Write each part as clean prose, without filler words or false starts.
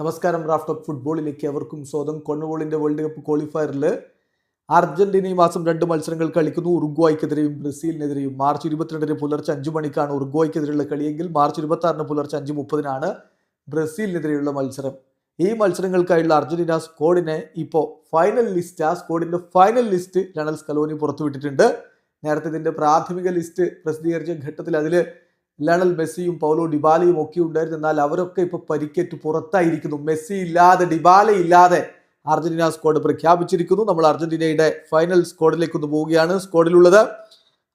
നമസ്കാരം. Raft of ഫുട്ബോളിലേക്ക് അവർക്കും സ്വന്തം. കൊണ്ണുബോളിന്റെ വേൾഡ് കപ്പ് ക്വാളിഫയറിൽ അർജന്റീന ഈ മാസം 2 മത്സരങ്ങൾ കളിക്കുന്നു. ഉറുഗ്വായ്ക്കെതിരെയും ബ്രസീലിനെതിരെയും. മാർച്ച് 22 പുലർച്ചെ 5 മണിക്കാണ് ഉറുഗ്വായ്ക്കെതിരെയുള്ള കളിയെങ്കിൽ മാർച്ച് 26 പുലർച്ചെ 5:30 ബ്രസീലിനെതിരെയുള്ള മത്സരം. ഈ മത്സരങ്ങൾക്കായുള്ള അർജന്റീന സ്ക്വാഡിനെ ഇപ്പോൾ സ്ക്വാഡിന്റെ ഫൈനൽ ലിസ്റ്റ് ലയണൽ സ്കലോനി പുറത്തുവിട്ടിട്ടുണ്ട്. നേരത്തെ ഇതിന്റെ പ്രാഥമിക ലിസ്റ്റ് പ്രസിദ്ധീകരിച്ച ഘട്ടത്തിൽ അതിൽ ലയണൽ മെസ്സിയും പൗലോ ഡിബാലയും ഒക്കെ ഉണ്ടായിരുന്നു. എന്നാൽ അവരൊക്കെ ഇപ്പോൾ പരിക്കേറ്റ് പുറത്തായിരിക്കുന്നു. മെസ്സി ഇല്ലാതെ, ഡിബാല ഇല്ലാതെ അർജന്റീന സ്ക്വാഡ് പ്രഖ്യാപിച്ചിരിക്കുന്നു. നമ്മൾ അർജന്റീനയുടെ ഫൈനൽ സ്ക്വാഡിലേക്ക് ഒന്ന് പോവുകയാണ്. സ്ക്വാഡിലുള്ളത്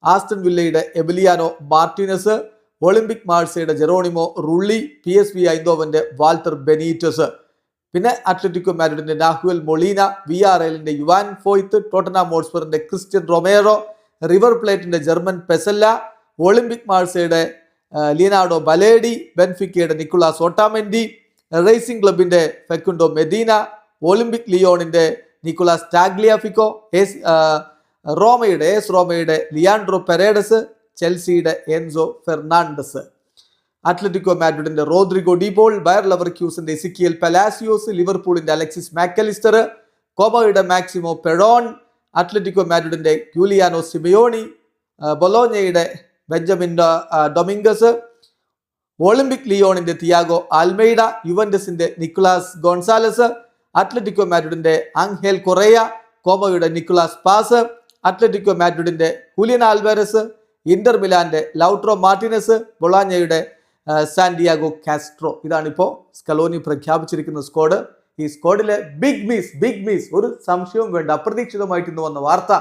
ആസ്റ്റൺ വില്ലയുടെ എബിലിയാനോ മാർട്ടിനസ്, ഒളിമ്പിക് മാർസയുടെ ജെറോണിമോ റുള്ളി, PSV ഐന്തോവന്റെ വാൾട്ടർ ബെനീറ്റസ്, പിന്നെ അത്ലറ്റിക്കോ മാഡ്രിഡിന്റെ നാഹുവൽ മൊളീന, VRLന്റെ യുവാൻ ഫോയ്ത്ത്, ടോട്ടനാം ഹോട്ട്സ്പറിന്റെ ക്രിസ്ത്യൻ റൊമേറോ, റിവർ പ്ലേറ്റിന്റെ ജർമ്മൻ പെസല്ല, ഒളിമ്പിക് മാർസയുടെ ലിയനാർഡോ ബലേഡി, ബെൻഫിക്കയുടെ നിക്കോളാസ് ഓട്ടാമെൻഡി, റേസിംഗ് ക്ലബിന്റെ ഫെക്കുണ്ടോ മെദീന, ഒളിമ്പിക് ലിയോണിന്റെ നിക്കോളാസ് ടാഗ്ലിയാഫിക്കോ, റോമയുടെ ലിയാൻഡ്രോ പെരേഡസ്, ചെൽസിയുടെ Enzo Fernandez, Atletico മാഡ്രിഡിന്റെ Rodrigo De Paul, Bayer ലെവർക്യൂസിന്റെ എസിക്കിയൽ പലാസിയോസ്, ലിവർപൂളിന്റെ അലക്സിസ് മാക്കലിസ്റ്റർ, കോമയുടെ മാക്സിമോ പെഡോൺ, അത്ലറ്റിക്കോ മാഡ്രിഡിന്റെ ഗ്യൂലിയാനോ സിമിയോണി, ബൊലോഞ്ഞയുടെ ബെഞ്ചമിൻ ഡൊമിംഗസ്, ഒളിമ്പിക് ലിയോണിന്റെ തിയാഗോ ആൽമെയ്ഡ, യുവന്റസിന്റെ നിക്കോളാസ് ഗോൺസാലസ്, അത്ലറ്റിക്കോ മാഡ്രിഡിന്റെ ആംഹേൽ കൊറേയ, കോമയുടെ നിക്കോളാസ് പാസ്, അത്ലറ്റിക്കോ മാഡ്രിഡിന്റെ ഹുലിയൻ ആൽവാരസ്, ഇന്റർ മിലാന്റെ ലൗട്രോ മാർട്ടിനസ്, ബൊളാഞ്ഞയുടെ സാന്റിയാഗോ കാസ്ട്രോ. ഇതാണിപ്പോൾ സ്കലോനി പ്രഖ്യാപിച്ചിരിക്കുന്ന സ്ക്വാഡ്. ഈ സ്ക്വാഡിലെ ബിഗ് മിസ് ഒരു സംശയവും വേണ്ട. അപ്രതീക്ഷിതമായിട്ട് ഇന്ന് വന്ന വാർത്ത,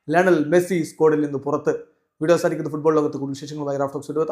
ലയണൽ മെസ്സി സ്ക്വാഡിൽ നിന്ന് പുറത്ത്. വീഡിയോ സാധിക്കുന്ന ഫുട്ബോൾ ലോകത്ത് കൂടുതൽ വിശേഷങ്ങളുമായി റാഫ്റ്റ് ഓഫ് ഫുട്ബോൾ.